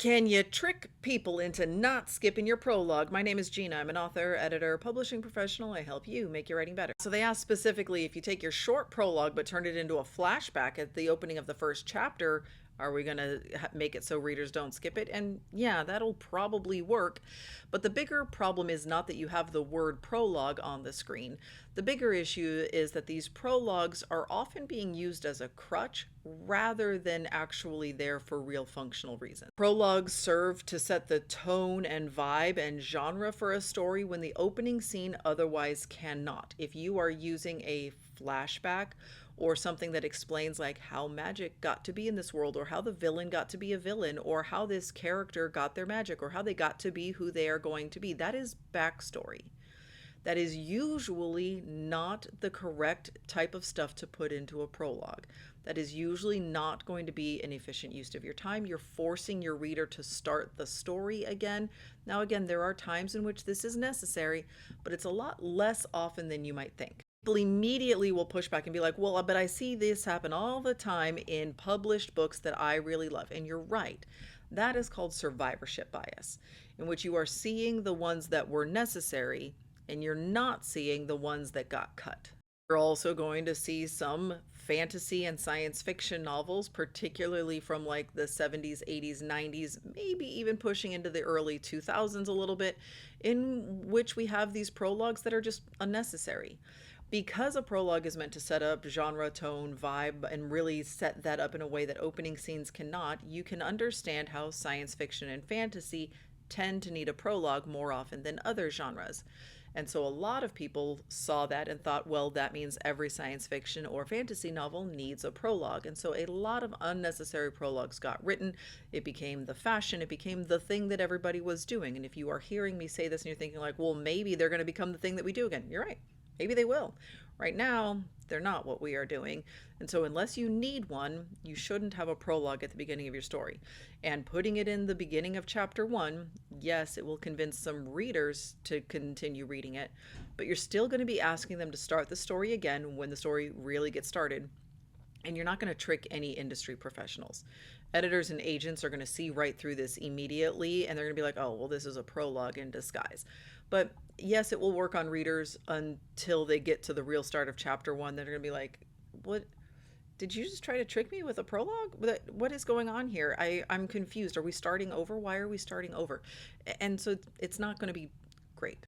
Can you trick people into not skipping your prologue? My name is Gina. I'm an author, editor, publishing professional. I help you make your writing better. So they asked specifically if you take your short prologue but turn it into a flashback at the opening of the first chapter, are we going to make it so readers don't skip it? And yeah, that'll probably work. But the bigger problem is not that you have the word prologue on the screen. The bigger issue is that these prologues are often being used as a crutch rather than actually there for real functional reasons. Prologues serve to set the tone and vibe and genre for a story when the opening scene otherwise cannot. If you are using a flashback or something that explains like how magic got to be in this world, or how the villain got to be a villain, or how this character got their magic, or how they got to be who they are going to be, that is backstory. That is usually not the correct type of stuff to put into a prologue. That is usually not going to be an efficient use of your time. You're forcing your reader to start the story again. Now, again, there are times in which this is necessary, but it's a lot less often than you might think. People immediately will push back and be like, well, but I see this happen all the time in published books that I really love. And you're right. That is called survivorship bias, in which you are seeing the ones that were necessary and you're not seeing the ones that got cut. You're also going to see some fantasy and science fiction novels, particularly from like the 70s, 80s, 90s, maybe even pushing into the early 2000s a little bit, in which we have these prologues that are just unnecessary. Because a prologue is meant to set up genre, tone, vibe, and really set that up in a way that opening scenes cannot, you can understand how science fiction and fantasy tend to need a prologue more often than other genres. And so a lot of people saw that and thought, well, that means every science fiction or fantasy novel needs a prologue. And so a lot of unnecessary prologues got written. It became the fashion. It became the thing that everybody was doing. And if you are hearing me say this and you're thinking like, well, maybe they're going to become the thing that we do again, you're right. Maybe they will. Right now, they're not what we are doing. And so unless you need one, you shouldn't have a prologue at the beginning of your story. And putting it in the beginning of chapter one, yes, it will convince some readers to continue reading it, but you're still going to be asking them to start the story again when the story really gets started. And you're not going to trick any industry professionals. Editors and agents are going to see right through this immediately, and they're going to be like, oh, well, this is a prologue in disguise. But yes, it will work on readers until they get to the real start of chapter one. They're going to be like, what? Did you just try to trick me with a prologue? What is going on here? I'm confused. Are we starting over? Why are we starting over? And so it's not going to be great.